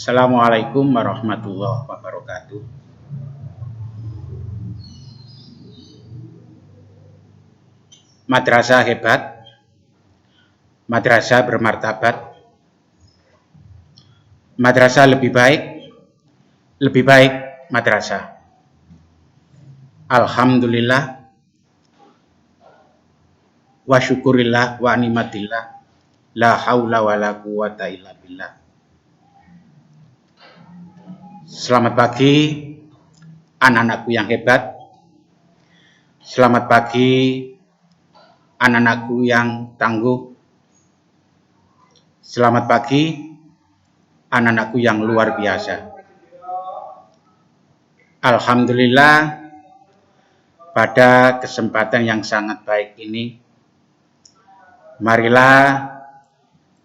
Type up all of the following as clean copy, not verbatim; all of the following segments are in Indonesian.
Assalamualaikum warahmatullahi wabarakatuh. Madrasah hebat, madrasah bermartabat, madrasah lebih baik madrasah. Alhamdulillah wa syukurillah wa ni'matillah la haula wa la quwata illa billah. Selamat pagi anak-anakku yang hebat. Selamat pagi anak-anakku yang tangguh. Selamat pagi anak-anakku yang luar biasa. Alhamdulillah, pada kesempatan yang sangat baik ini, marilah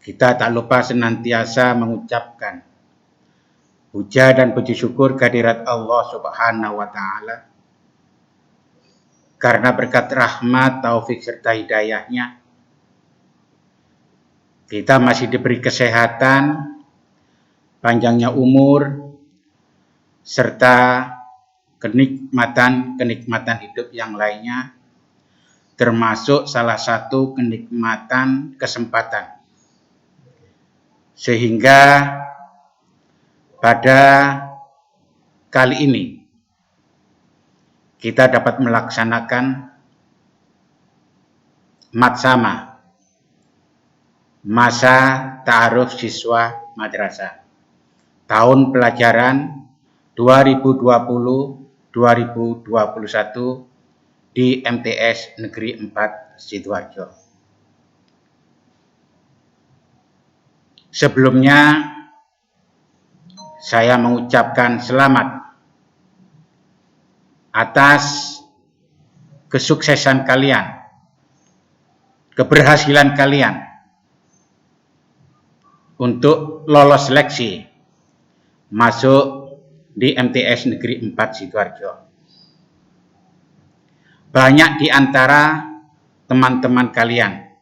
kita tak lupa senantiasa mengucapkan puja dan puji syukur kehadirat Allah Subhanahu wa Ta'ala, karena berkat rahmat, taufik serta hidayahnya kita masih diberi kesehatan, panjangnya umur, serta kenikmatan hidup yang lainnya, termasuk salah satu kenikmatan kesempatan. Sehingga pada kali ini kita dapat melaksanakan matsama, masa ta'aruf siswa madrasah, tahun pelajaran 2020-2021 di MTS Negeri 4 Sidoarjo. Sebelumnya saya mengucapkan selamat atas kesuksesan kalian, keberhasilan kalian untuk lolos seleksi masuk di MTS Negeri 4 Sidoarjo. Banyak di antara teman-teman kalian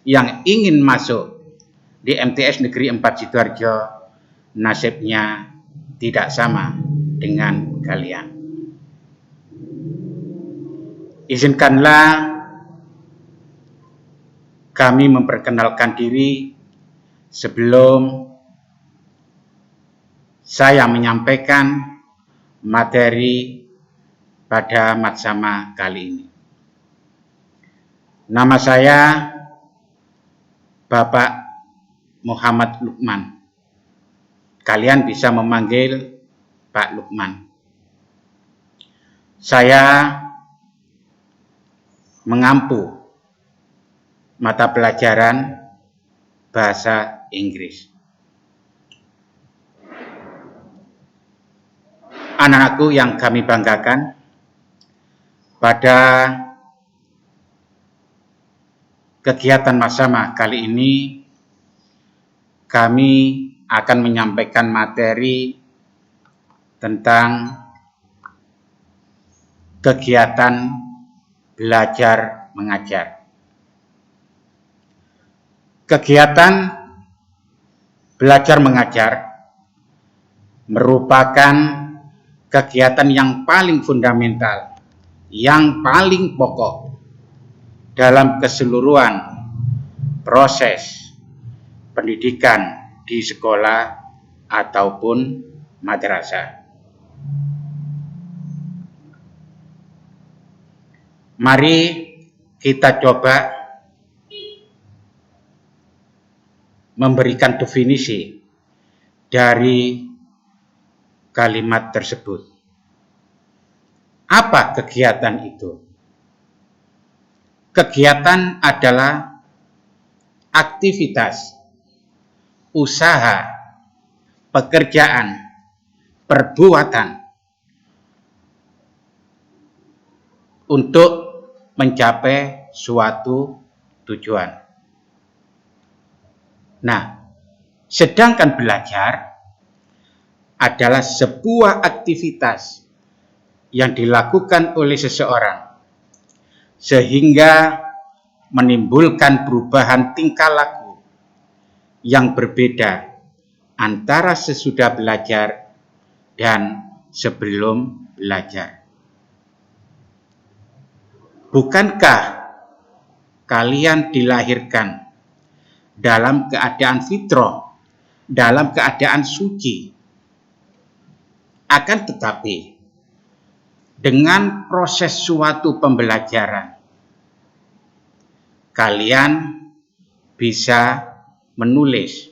yang ingin masuk di MTS Negeri 4 Sidoarjo, nasibnya tidak sama dengan kalian. Izinkanlah kami memperkenalkan diri sebelum saya menyampaikan materi pada matsama kali ini. Nama saya Bapak Muhammad Lukman. Kalian bisa memanggil Pak Lukman. Saya mengampu mata pelajaran bahasa Inggris. Anak-anakku yang kami banggakan, pada kegiatan matsama kali ini kami akan menyampaikan materi tentang kegiatan belajar mengajar. Kegiatan belajar mengajar merupakan kegiatan yang paling fundamental, yang paling pokok dalam keseluruhan proses pendidikan di sekolah ataupun madrasah. Mari kita coba memberikan definisi dari kalimat tersebut. Apa kegiatan itu? Kegiatan adalah aktivitas, usaha, pekerjaan, perbuatan untuk mencapai suatu tujuan. Nah, sedangkan belajar adalah sebuah aktivitas yang dilakukan oleh seseorang sehingga menimbulkan perubahan tingkah laku yang berbeda antara sesudah belajar dan sebelum belajar. Bukankah kalian dilahirkan dalam keadaan fitrah, dalam keadaan suci? Akan tetapi, dengan proses suatu pembelajaran, kalian bisa menulis,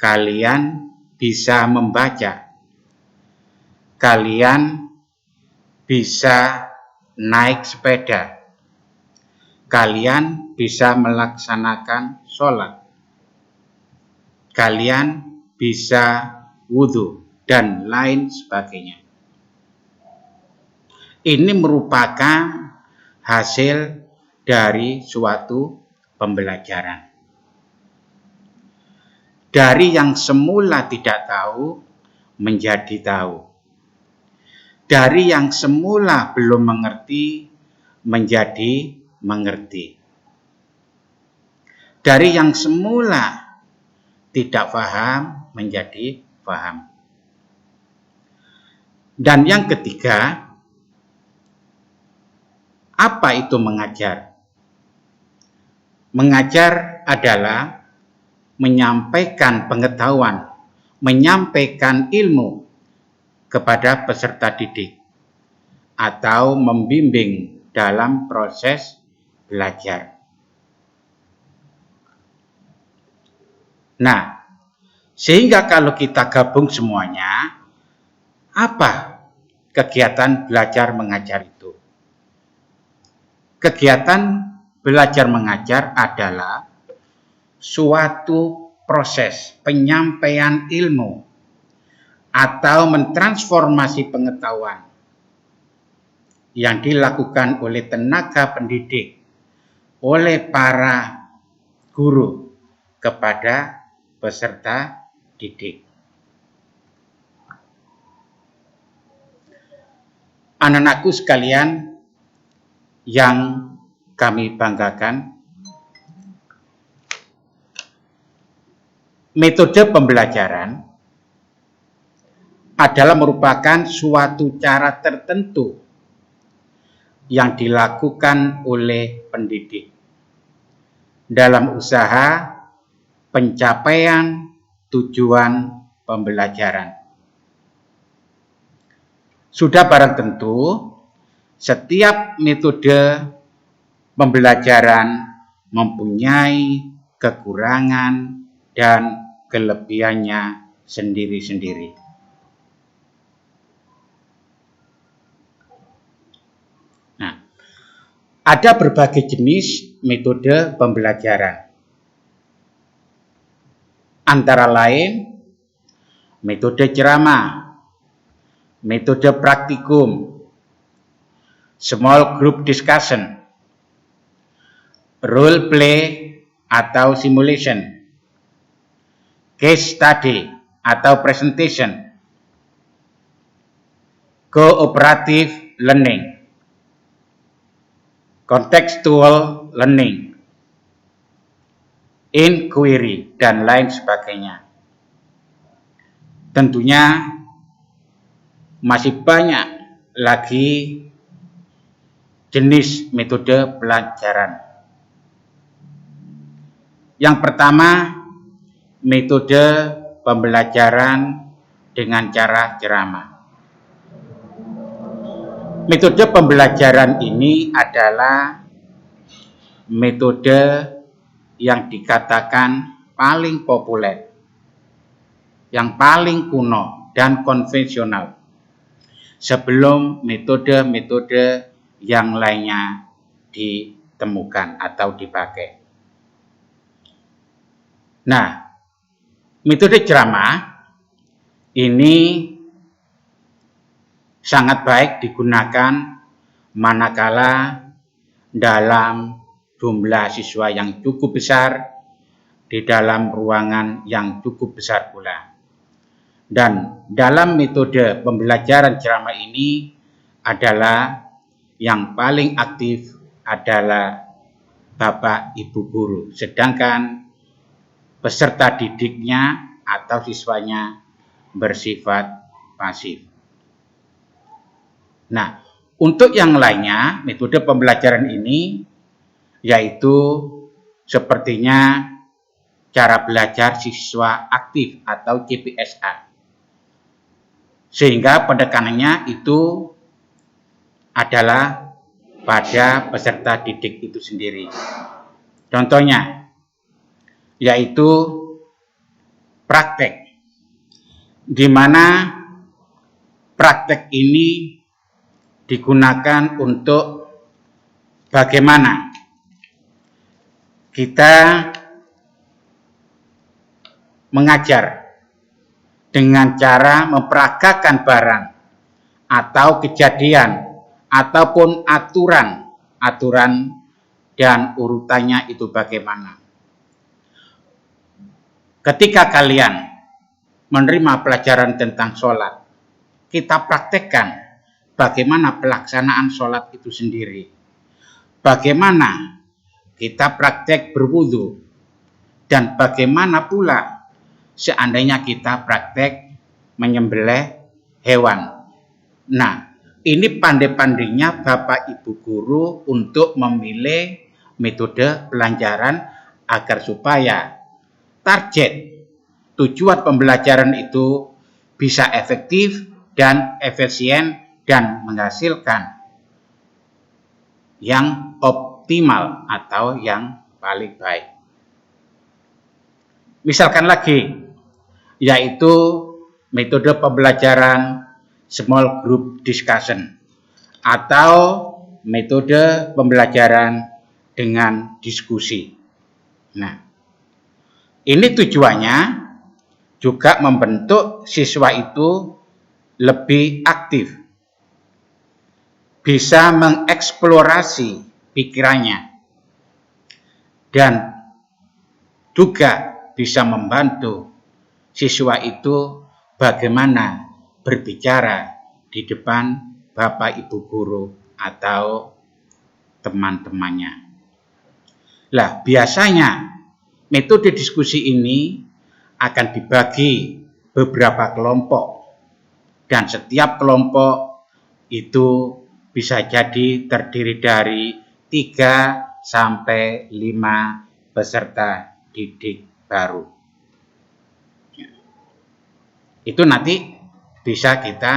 kalian bisa membaca, kalian bisa naik sepeda, kalian bisa melaksanakan sholat, kalian bisa wudhu, dan lain sebagainya. Ini merupakan hasil dari suatu pembelajaran. Dari yang semula tidak tahu menjadi tahu. Dari yang semula belum mengerti menjadi mengerti. Dari yang semula tidak paham menjadi paham. Dan yang ketiga, apa itu mengajar? Mengajar adalah menyampaikan pengetahuan, menyampaikan ilmu kepada peserta didik atau membimbing dalam proses belajar. Nah, sehingga kalau kita gabung semuanya, apa kegiatan belajar mengajar itu? Kegiatan belajar mengajar adalah suatu proses penyampaian ilmu atau mentransformasi pengetahuan yang dilakukan oleh tenaga pendidik, oleh para guru kepada peserta didik. Anak-anakku sekalian yang kami banggakan, metode pembelajaran adalah merupakan suatu cara tertentu yang dilakukan oleh pendidik dalam usaha pencapaian tujuan pembelajaran. Sudah barang tentu, setiap metode pembelajaran mempunyai kekurangan dan kelebihannya sendiri-sendiri. Nah, ada berbagai jenis metode pembelajaran. Antara lain, metode ceramah, metode praktikum, small group discussion, role play atau simulation, case study atau presentation, cooperative learning, contextual learning, inquiry, dan lain sebagainya. Tentunya masih banyak lagi jenis metode pelajaran. Yang pertama, metode pembelajaran dengan cara ceramah. Metode pembelajaran ini adalah metode yang dikatakan paling populer, yang paling kuno dan konvensional sebelum metode-metode yang lainnya ditemukan atau dipakai. Nah, metode ceramah ini sangat baik digunakan manakala dalam jumlah siswa yang cukup besar, di dalam ruangan yang cukup besar pula. Dan dalam metode pembelajaran ceramah ini adalah yang paling aktif adalah Bapak Ibu guru, sedangkan peserta didiknya atau siswanya bersifat pasif. Nah, untuk yang lainnya, metode pembelajaran ini yaitu sepertinya cara belajar siswa aktif atau CPSA. Sehingga penekanannya itu adalah pada peserta didik itu sendiri. Contohnya, yaitu praktek, di mana praktek ini digunakan untuk bagaimana kita mengajar dengan cara memperagakan barang atau kejadian ataupun aturan dan urutannya itu bagaimana. Ketika kalian menerima pelajaran tentang sholat, kita praktekkan bagaimana pelaksanaan sholat itu sendiri. Bagaimana kita praktek berwudu, dan bagaimana pula seandainya kita praktek menyembelih hewan. Nah, ini pandai-pandainya Bapak Ibu guru untuk memilih metode pelajaran agar supaya target tujuan pembelajaran itu bisa efektif dan efisien dan menghasilkan yang optimal atau yang paling baik. Misalkan lagi, yaitu metode pembelajaran small group discussion atau metode pembelajaran dengan diskusi. Nah, ini tujuannya juga membentuk siswa itu lebih aktif, bisa mengeksplorasi pikirannya, dan juga bisa membantu siswa itu bagaimana berbicara di depan Bapak Ibu guru atau teman-temannya. Lah, biasanya metode diskusi ini akan dibagi beberapa kelompok, dan setiap kelompok itu bisa jadi terdiri dari 3 sampai 5 peserta didik baru. Itu nanti bisa kita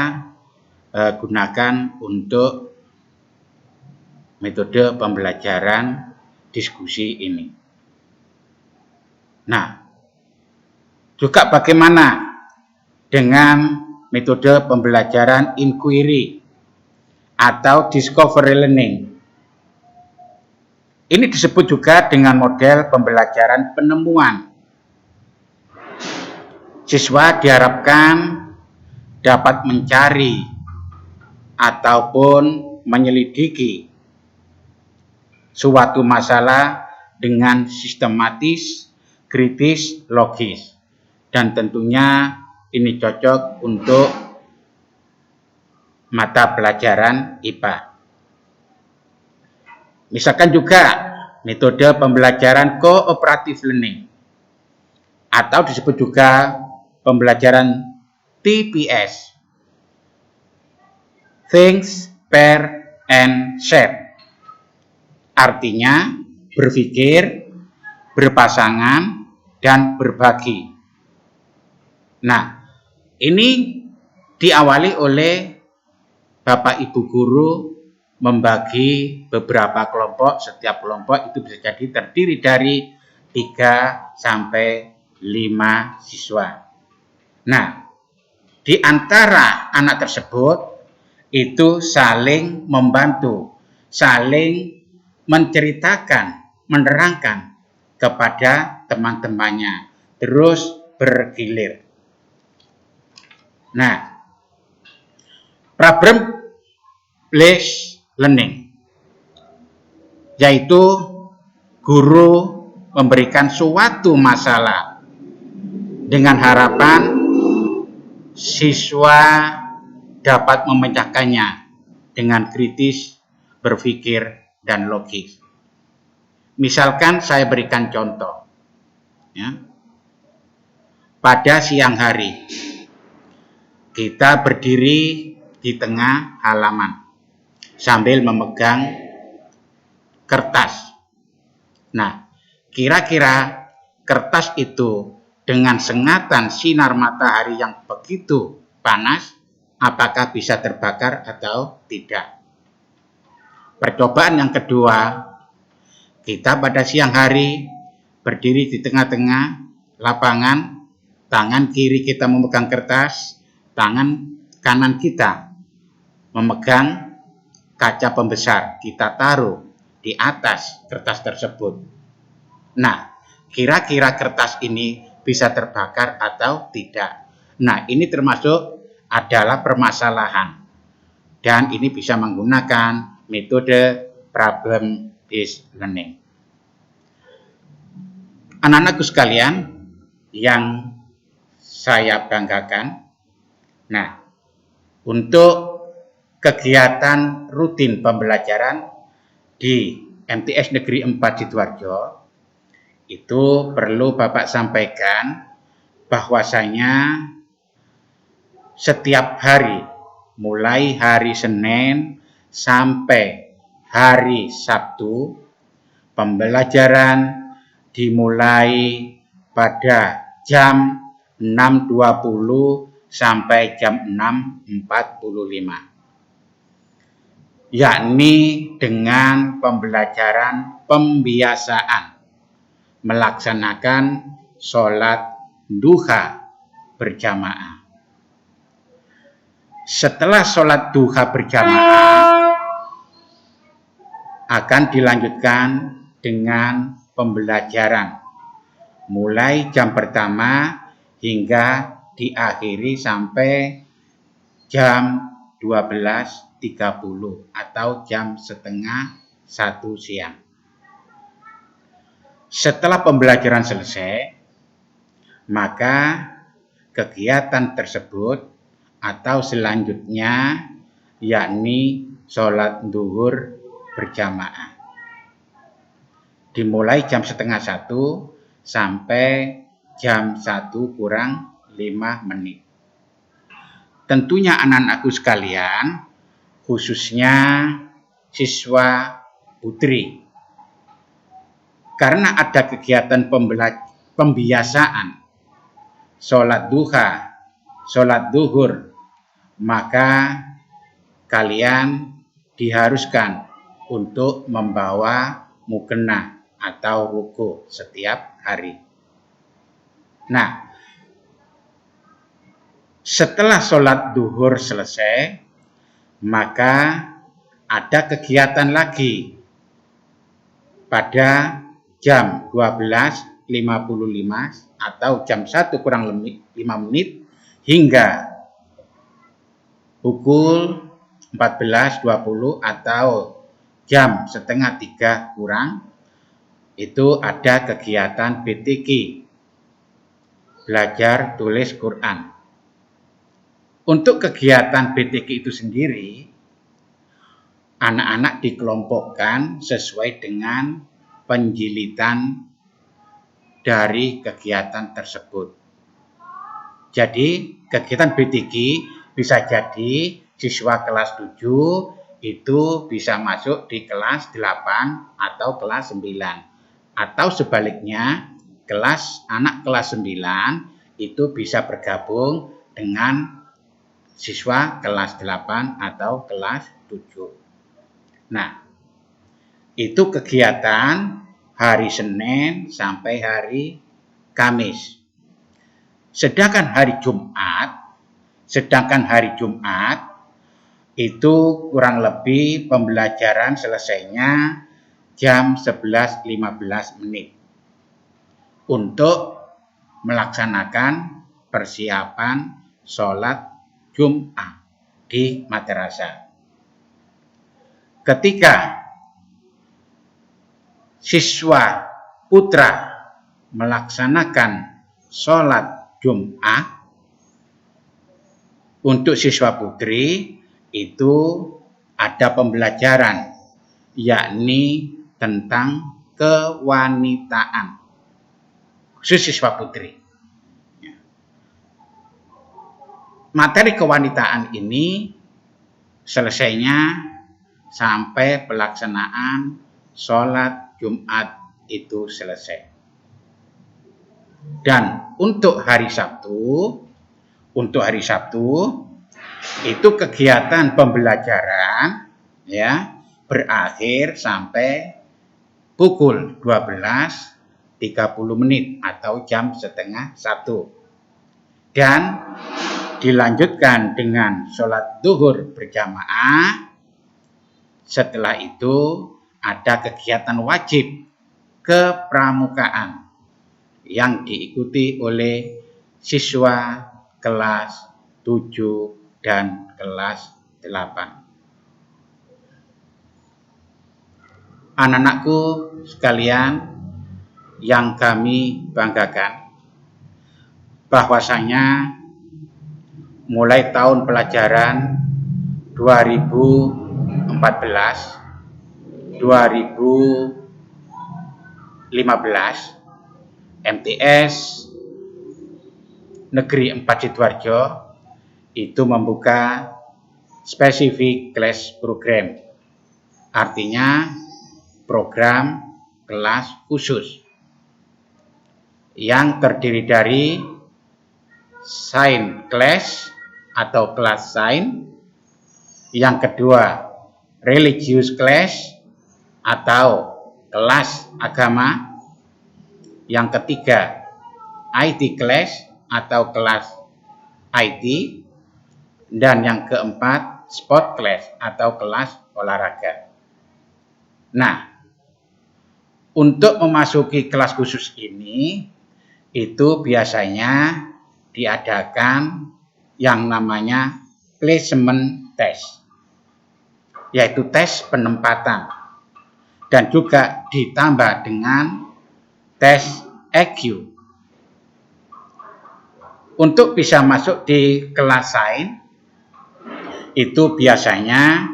gunakan untuk metode pembelajaran diskusi ini. Nah, juga bagaimana dengan metode pembelajaran inquiry atau discovery learning. Ini disebut juga dengan model pembelajaran penemuan. Siswa diharapkan dapat mencari ataupun menyelidiki suatu masalah dengan sistematis, kritis, logis. Dan tentunya ini cocok untuk mata pelajaran IPA. Misalkan juga metode pembelajaran cooperative learning atau disebut juga pembelajaran TPS, Think, Pair, and Share. Artinya berpikir, berpasangan, dan berbagi. Nah, ini diawali oleh Bapak Ibu guru membagi beberapa kelompok. Setiap kelompok itu bisa jadi terdiri dari 3 sampai 5 siswa. Nah, di antara anak tersebut itu saling membantu, saling menceritakan, menerangkan kepada teman-temannya, terus bergilir. Nah, problem based learning, yaitu guru memberikan suatu masalah dengan harapan siswa dapat memecahkannya dengan kritis, berpikir, dan logis. Misalkan saya berikan contoh, ya. pada siang hari. Kita berdiri di tengah halaman sambil memegang kertas. Nah, kira-kira kertas itu dengan sengatan sinar matahari yang begitu panas, apakah bisa terbakar atau tidak? Percobaan yang kedua, kita pada siang hari berdiri di tengah-tengah lapangan, tangan kiri kita memegang kertas, tangan kanan kita memegang kaca pembesar, kita taruh di atas kertas tersebut. Nah, kira-kira kertas ini bisa terbakar atau tidak? Nah, ini termasuk adalah permasalahan. Dan ini bisa menggunakan metode problem based learning. Anak-anakku sekalian yang saya banggakan, nah, untuk kegiatan rutin pembelajaran di MTS Negeri 4 Sidoarjo, itu perlu Bapak sampaikan bahwasanya setiap hari, mulai hari Senin sampai hari Sabtu, pembelajaran dimulai pada jam 6.20 sampai jam 6.45, yakni dengan pembelajaran pembiasaan melaksanakan sholat duha berjamaah. Setelah sholat duha berjamaah, akan dilanjutkan dengan pembelajaran mulai jam pertama hingga diakhiri sampai jam 12.30 atau jam setengah 1 siang. Setelah pembelajaran selesai, maka kegiatan tersebut atau selanjutnya yakni sholat zuhur berjamaah. Dimulai jam setengah 1 sampai jam 1 kurang 5 menit. Tentunya anak-anakku sekalian, khususnya siswa putri, karena ada kegiatan pembiasaan sholat duha, sholat zuhur, maka kalian diharuskan untuk membawa mukena atau ruku setiap hari. Nah, setelah sholat zuhur selesai, maka ada kegiatan lagi pada jam 12.55 atau jam 1 kurang 5 menit hingga pukul 14.20 atau jam setengah 3 kurang, itu ada kegiatan BTQ, belajar tulis Quran. Untuk kegiatan BTQ itu sendiri, anak-anak dikelompokkan sesuai dengan penjilitan dari kegiatan tersebut. Jadi, kegiatan BTQ bisa jadi siswa kelas 7 itu bisa masuk di kelas 8 atau kelas 9. Atau sebaliknya, anak kelas 9 itu bisa bergabung dengan siswa kelas 8 atau kelas 7. Nah, itu kegiatan hari Senin sampai hari Kamis. Sedangkan hari Jumat itu kurang lebih pembelajaran selesainya jam 11.15 menit untuk melaksanakan persiapan sholat Jumat di madrasah. Ketika siswa putra melaksanakan sholat Jumat, untuk siswa putri itu ada pembelajaran, yakni tentang kewanitaan, khusus siswa putri. materi kewanitaan ini selesainya sampai pelaksanaan sholat Jumat itu selesai. Dan untuk hari Sabtu itu kegiatan pembelajaran ya berakhir sampai pukul 12.30 atau jam setengah 1. Dan dilanjutkan dengan sholat zuhur berjamaah. Setelah itu ada kegiatan wajib kepramukaan yang diikuti oleh siswa kelas 7 dan kelas 8. Anak-anakku sekalian yang kami banggakan, bahwasanya mulai tahun pelajaran 2014-2015 MTS Negeri 4 Sidoarjo itu membuka spesifik class program, artinya program kelas khusus yang terdiri dari Science class atau kelas sains, yang kedua religious class atau kelas agama, yang ketiga IT class atau kelas IT, dan yang keempat sport class atau kelas olahraga. Nah, untuk memasuki kelas khusus ini itu biasanya diadakan yang namanya placement test, yaitu tes penempatan, dan juga ditambah dengan tes EQ. Untuk bisa masuk di kelas sains itu biasanya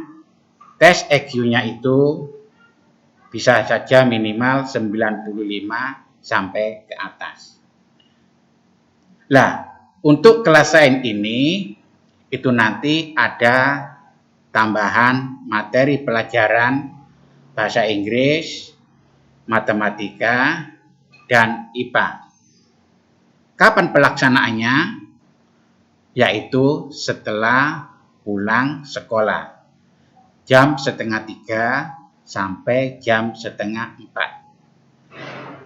tes EQ-nya itu bisa saja minimal 95 sampai ke atas. Nah, untuk kelas sains ini itu nanti ada tambahan materi pelajaran bahasa Inggris, matematika, dan IPA. Kapan pelaksanaannya? Yaitu setelah pulang sekolah, jam 2:30 sampai jam 3:30.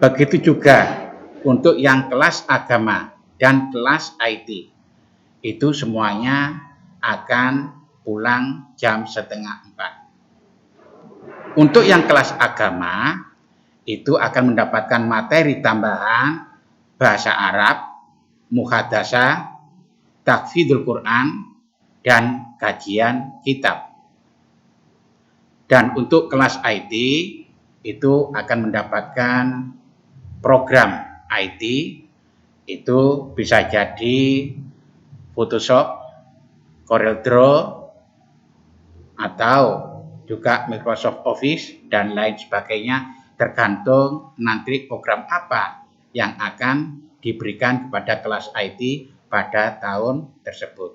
Begitu juga untuk yang kelas agama dan kelas IT, itu semuanya akan pulang jam 3:30. Untuk yang kelas agama, itu akan mendapatkan materi tambahan bahasa Arab, muhadasah, tahfidzul Quran, dan kajian kitab. Dan untuk kelas IT, itu akan mendapatkan program IT, itu bisa jadi Photoshop, CorelDRAW, atau juga Microsoft Office, dan lain sebagainya, tergantung nanti program apa yang akan diberikan kepada kelas IT pada tahun tersebut.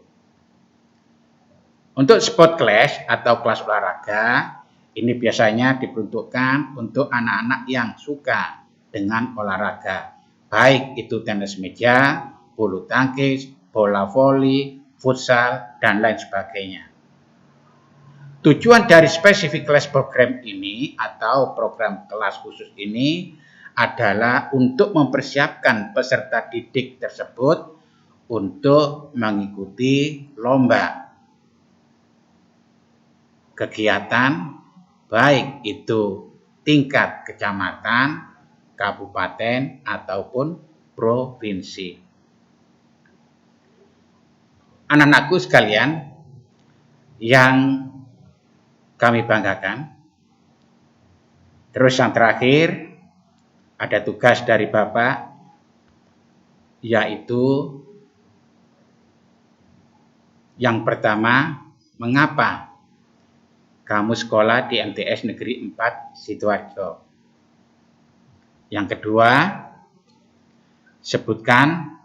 Untuk sport class atau kelas olahraga, ini biasanya diperuntukkan untuk anak-anak yang suka dengan olahraga, baik itu tenis meja, bulu tangkis, bola voli, futsal, dan lain sebagainya. Tujuan dari spesifik class program ini atau program kelas khusus ini adalah untuk mempersiapkan peserta didik tersebut untuk mengikuti lomba kegiatan, baik itu tingkat kecamatan, kabupaten, ataupun provinsi. Anak-anakku sekalian yang kami banggakan, terus yang terakhir ada tugas dari Bapak, yaitu yang pertama, mengapa kamu sekolah di MTS Negeri 4 Sidoarjo? Yang kedua, sebutkan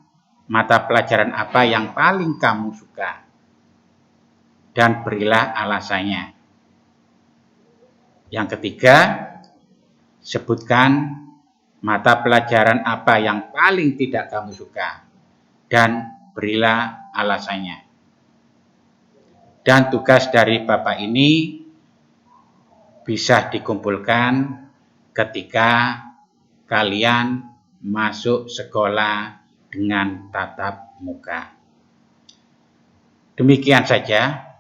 mata pelajaran apa yang paling kamu suka, dan berilah alasannya. Yang ketiga, sebutkan mata pelajaran apa yang paling tidak kamu suka, dan berilah alasannya. Dan tugas dari Bapak ini bisa dikumpulkan ketika kalian masuk sekolah dengan tatap muka. Demikian saja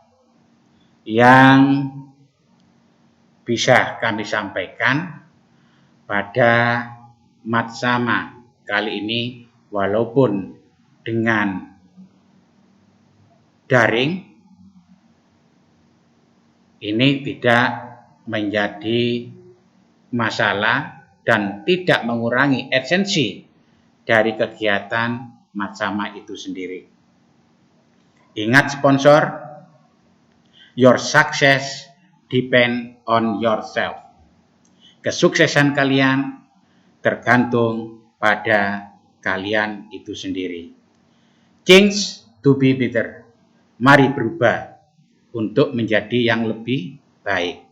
yang bisa kami sampaikan pada Matsama kali ini, walaupun dengan daring, ini tidak menjadi masalah dan tidak mengurangi esensi dari kegiatan Matsama itu sendiri. Ingat sponsor, your success depend on yourself. Kesuksesan kalian tergantung pada kalian itu sendiri. Change to be better. Mari berubah untuk menjadi yang lebih baik.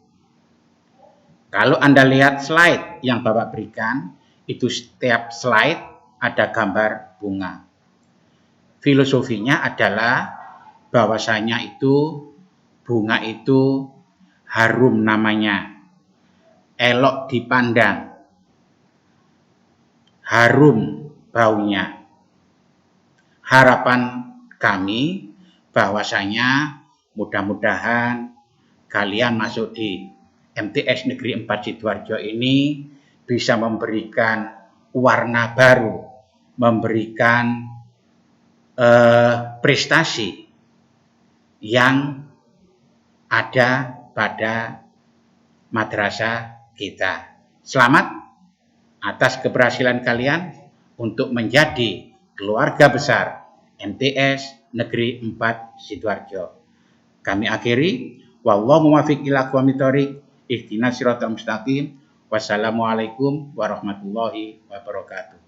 Kalau Anda lihat slide yang Bapak berikan, itu setiap slide ada gambar bunga. Filosofinya adalah bahwasanya itu bunga itu harum namanya, elok dipandang, harum baunya. Harapan kami bahwasanya mudah-mudahan kalian masuk di MTS Negeri 4 Sidoarjo ini bisa memberikan warna baru, memberikan prestasi yang ada pada madrasah kita. Selamat atas keberhasilan kalian untuk menjadi keluarga besar MTS Negeri 4 Sidoarjo. Kami akhiri, wallahu muwaffiq ila aqwamit thoriq, ihdinas siratal mustaqim. Wassalamualaikum warahmatullahi wabarakatuh.